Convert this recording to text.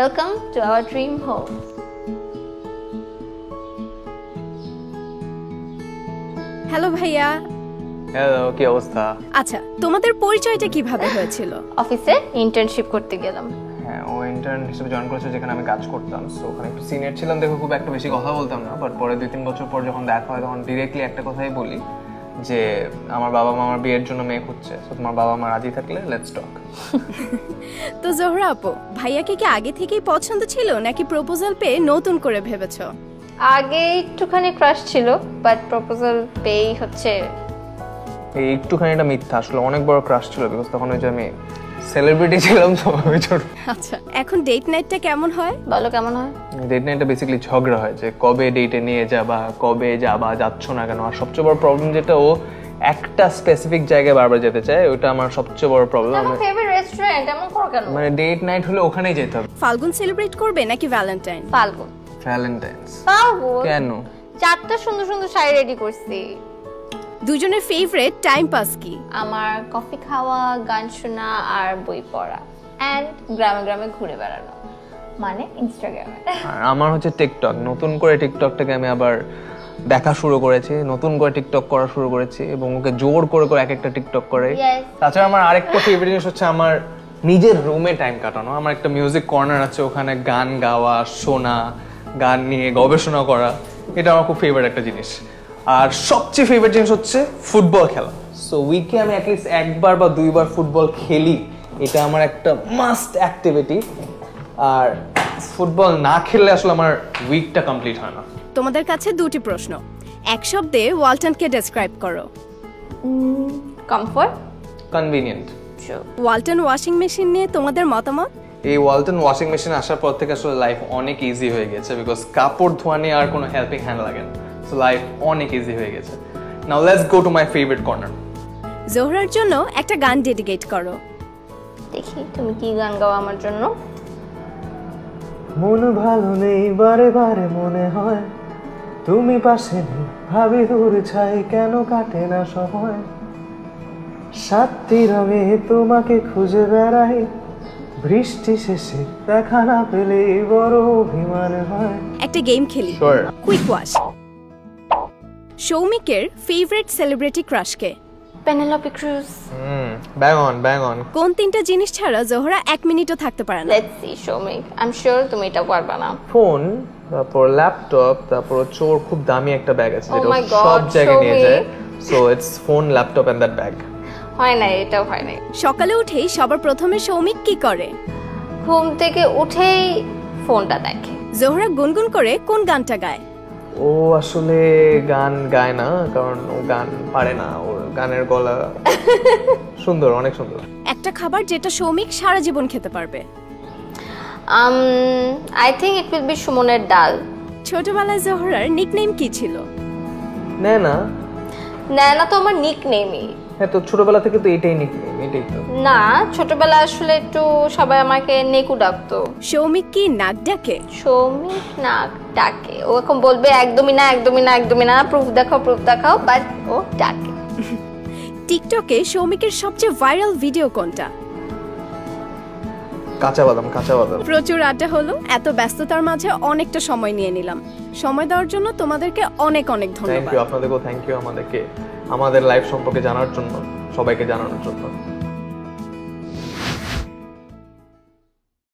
Welcome to our dream home. Hello ভাইয়া। Hello, কি অবস্থা? আচ্ছা, তোমাদের পরিচয়টা কিভাবে হয়েছিল? অফিসে ইন্টার্নশিপ করতে গেলাম। হ্যাঁ, ও ইন্টার্ন হিসেবে জয়েন করেছে যেখানে আমি কাজ করতাম। সো ওখানে একটু সিনিয়র ছিলাম দেখে খুব একটা বেশি কথা বলতাম না, বাট পরে 2-3 বছর পর যখন দেখা হয় তখন ডিরেক্টলি একটা কথাই বলি যে আমার বাবা মা আমার বিয়ের জন্য মেয়ে খুঁজছে, সো তোমার বাবা মা রাজি থাকলে লেটস টক। তো জোহরা আপু, ভাইয়াকে কি আগে থেকেই পছন্দ ছিল নাকি প্রপোজাল পেয়ে নতুন করে ভেবেছো? আগে একটুখানি ক্রাশ ছিল, বাট প্রপোজাল পেয়েই হচ্ছে। এই একটুখানি এটা মিথ্যা, আসলে অনেক বড় ক্রাশ ছিল, বিকজ তখন ওই যে আমি সেলিব্রিটি ছিলাম তো ওই জন্য। আচ্ছা, এখন ডেট নাইটটা কেমন হয়? বলো কেমন হয়? ডেট নাইটটা বেসিক্যালি ঝগড়া হয় যে কবে ডেটে নিয়ে যাবা, কবে যাবা, যাচ্ছ না কেন। আর সবচেয়ে বড় প্রবলেম যেটা, ও একটা স্পেসিফিক জায়গায় বারবার যেতে চায়, ওটা আমার সবচেয়ে বড় প্রবলেম। আমার ফেভারিট রেস্টুরেন্ট, এমন করো কেন? মানে ডেট নাইট হলে ওখানেই যেতে হবে। ফাল্গুন সেলিব্রেট করবে নাকি ভ্যালেন্টাইন? ফাল্গুন। ভ্যালেন্টাইন্স। ফাল্গুন কেন? 4টা সুন্দর সুন্দর শাড়ি রেডি করছি। দুজনের ফেভারিট টাইম পাস কি? আমার কফি খাওয়া, গান শোনা আর বই পড়া, এন্ড গ্রামে গ্রামে ঘুরে বেড়ানো, মানে ইনস্টাগ্রামে। আর আমার হচ্ছে টিকটক। নতুন করে টিকটকটাকে আমি আবার দেখা শুরু করেছি, নতুন করে টিকটক করা শুরু করেছি এবং ওকে জোর করে করে এক একটা টিকটক করে। তাছাড়া আমার আরেকটা ফেভারিট জিনিস হচ্ছে আমার নিজের রুমে টাইম কাটানো। আমার একটা মিউজিক কর্নার আছে, ওখানে গান গাওয়া, শোনা, গান নিয়ে গবেষণা করা, এটা আমার খুব ফেভারিট একটা জিনিস। আর সবচেয়ে ফেভারিট জিনিস হচ্ছে ফুটবল খেলা। সো উইকে আমি অ্যাটলিস্ট একবার বা দুইবার ফুটবল খেলি, এটা আমার একটা মাস্ট অ্যাক্টিভিটি। আর ফুটবল না খেললে আসলে আমার উইকটা কমপ্লিট হয় না। তোমাদের কাছে দুটি প্রশ্ন, এক শব্দে ওয়ালটনকে ডেসক্রাইব করো। Comfort, convenient. Walton washing machine নিয়ে তোমাদের মতামত? এই ওয়ালটন ওয়াশিং মেশিন আসার পর থেকে আসলে লাইফ অনেক ইজি হয়ে গেছে, বিকজ কাপড় ধোয়া নিয়ে আর কোনো হেল্পিং হ্যান্ড লাগে না। সো লাইফ অনেক ইজি হয়ে গেছে। Now let's go to my favourite corner. জোহরার জন্য একটা গান ডেডিকেট করো। দেখি তুমি কি গান গাও আমার জন্য। মন ভালো নেই, বারে বারে মনে হয় তুমি পাশে নেই, ভাবি দূর ছাই কেন কাটে না সময়, 7টি রঙে তোমাকে খুঁজে বেড়াই, বৃষ্টি শেষে দেখা না পেলে বড় অভিমান হয়। একটা গেম খেলি, কুইক ওয়াশ। সৌমিকের ফেভারিট সেলিব্রিটি ক্রাশ কে? Penelope Cruz. Bang on, bang on. কোন 3টা জিনিস ছাড়া জোহরা 1 মিনিটও থাকতে পারে না? Let's see Soumik, I am sure তুমি এটা পারবা না। ফোন, তারপর ল্যাপটপ, তারপর ওর খুব দামি একটা ব্যাগ আছে যেটা my God, সব জায়গায় নিয়ে সৌমিক। যায়। So it's phone, laptop and that bag. হয় না, এটাও হয় না। সকালে উঠেই সবার প্রথমে সৌমিক কি করে? ঘুম থেকে উঠেই ফোনটা দেখে। জোহরা গুনগুন করে কোন গানটা গায়? ও আসলে গান গায় না, কারণ ও গান পারে না। ওর গানের গলা সুন্দর, অনেক সুন্দর। একটা খাবার যেটা সৌমিক সারা জীবন খেতে পারবে? I think it will be সুমনের ডাল। ছোটবেলায় জোহরার নিকনেম কি ছিল? না না তো আমার নিকনেমই। হ্যাঁ, তো ছোটবেলা থেকে তো এটাই নিকনেম, এটাই তো। না, ছোটবেলা আসলে একটু সবাই আমাকে নেকু ডাকতো। সৌমিক কি নাক ডাকে? সৌমিক নাক ডাকে। ও এখন বলবে একদমই না, একদমই না, একদমই না, প্রুফ দেখাও, বাট ও ডাকে। টিকটকে সৌমিকের সবচেয়ে ভাইরাল ভিডিও কোনটা? কাঁচা বাদাম। প্রচুর আড্ডা হলো, এত ব্যস্ততার মাঝে অনেকটা সময় নিয়ে নিলাম। সময় দেওয়ার জন্য তোমাদেরকে অনেক অনেক থ্যাংক ধন্যবাদ। ইউ, আপনাদেরকেও থ্যাংক ইউ আমাদের লাইফ সম্পর্কে জানার জন্য, সবাইকে জানানোর জন্য।